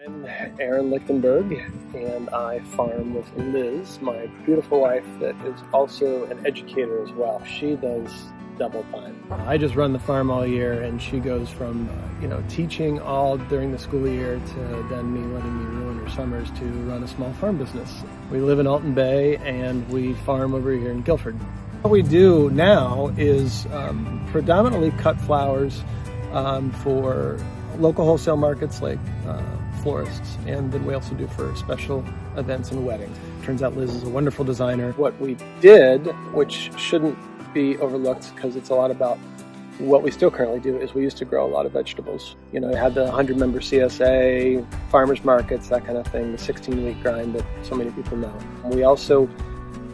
I'm Aaron Lichtenberg, and I farm with Liz, my beautiful wife that is also an educator as well. She does double time. I just run the farm all year, and she goes from teaching all during the school year to then me letting me ruin her summers to run a small farm business. We live in Alton Bay, and we farm over here in Guilford. What we do now is predominantly cut flowers for local wholesale markets like florists, and then we also do for special events and weddings. Turns out Liz is a wonderful designer. What we did, which shouldn't be overlooked because it's a lot about what we still currently do, is we used to grow a lot of vegetables. You know, had the 100-member CSA, farmers markets, that kind of thing, the 16-week grind that so many people know. We also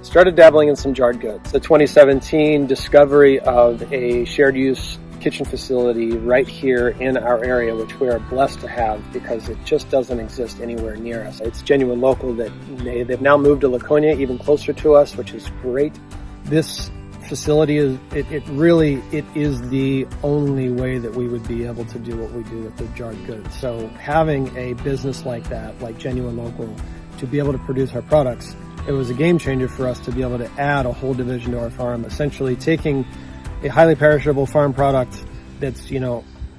started dabbling in some jarred goods. The 2017 discovery of a shared use kitchen facility right here in our area, which we are blessed to have because it just doesn't exist anywhere near us. It's genuine local. That they've now moved to Laconia, even closer to us, which is great. This facility is it is the only way that we would be able to do what we do with the jarred goods. So having a business like that, like Genuine Local, to be able to produce our products, it was a game changer for us to be able to add a whole division to our farm, essentially taking a highly perishable farm product that's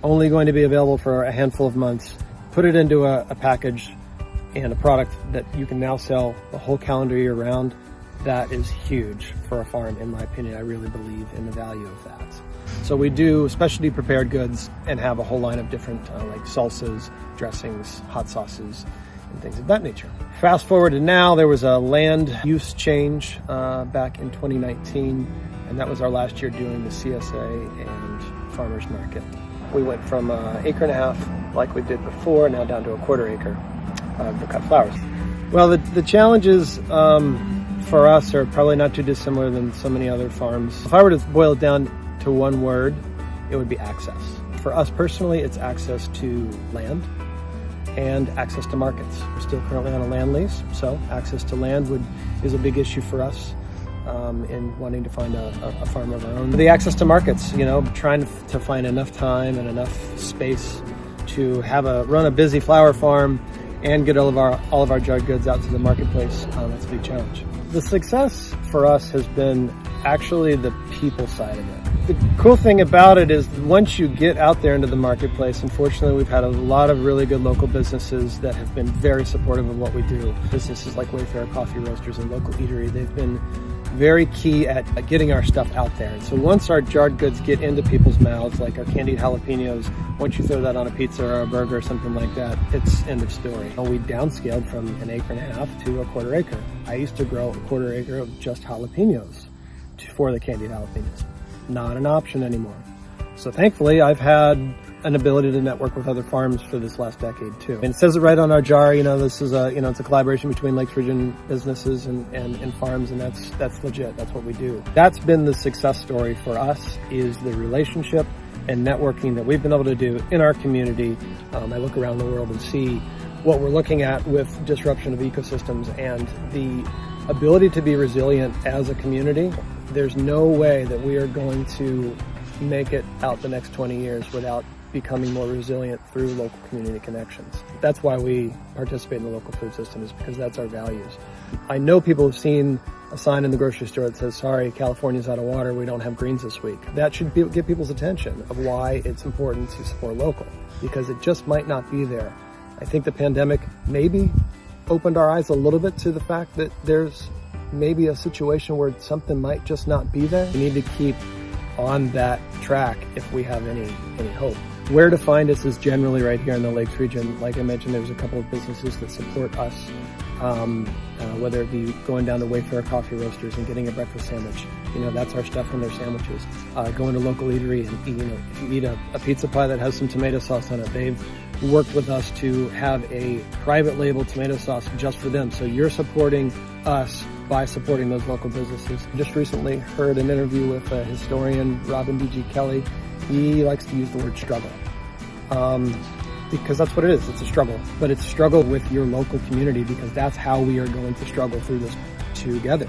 only going to be available for a handful of months, put it into a package and a product that you can now sell the whole calendar year round. That is huge for a farm, in my opinion. I really believe in the value of that. So we do specialty prepared goods and have a whole line of different like salsas, dressings, hot sauces, and things of that nature. Fast forward to now, there was a land use change back in 2019, and that was our last year doing the CSA and farmers market. We went from 1.5 acres like we did before, now down to 1/4 acre for cut flowers. Well, the challenges for us are probably not too dissimilar than so many other farms. If I were to boil it down to one word, it would be access. For us personally, it's access to land and access to markets. We're still currently on a land lease, so access to land is a big issue for us in wanting to find a farm of our own. The access to markets, trying to find enough time and enough space to run a busy flower farm and get all of our jarred goods out to the marketplace. That's a big challenge. The success for us has been actually the people side of it. The cool thing about it is once you get out there into the marketplace, unfortunately we've had a lot of really good local businesses that have been very supportive of what we do. Businesses like Wayfair Coffee Roasters and Local Eatery, they've been very key at getting our stuff out there. And so once our jarred goods get into people's mouths, like our candied jalapenos, once you throw that on a pizza or a burger or something like that, it's end of story. We downscaled from 1.5 acres to 1/4 acre. I used to grow 1/4 acre of just jalapenos for the candied jalapenos. Not an option anymore. So thankfully, I've had an ability to network with other farms for this last decade too. And it says it right on our jar, this is it's a collaboration between Lakes Region businesses and farms, and that's legit. That's what we do. That's been the success story for us, is the relationship and networking that we've been able to do in our community. I look around the world and see what we're looking at with disruption of ecosystems and the ability to be resilient as a community. There's no way that we are going to make it out the next 20 years without becoming more resilient through local community connections. That's why we participate in the local food system, is because that's our values. I know people have seen a sign in the grocery store that says, sorry, California's out of water, we don't have greens this week. That should get people's attention of why it's important to support local, because it just might not be there. I think the pandemic maybe opened our eyes a little bit to the fact that there's maybe a situation where something might just not be there. We need to keep on that track if we have any hope. Where to find us is generally right here in the Lakes region. Like I mentioned, there's a couple of businesses that support us, whether it be going down to Wayfair Coffee Roasters and getting a breakfast sandwich. That's our stuff in their sandwiches. Going to Local Eatery and if you eat a pizza pie that has some tomato sauce on it, they've worked with us to have a private label tomato sauce just for them. So you're supporting us by supporting those local businesses. Just recently heard an interview with historian Robin D.G. Kelly. He likes to use the word struggle because that's what it is. It's a struggle, but it's a struggle with your local community, because that's how we are going to struggle through this together.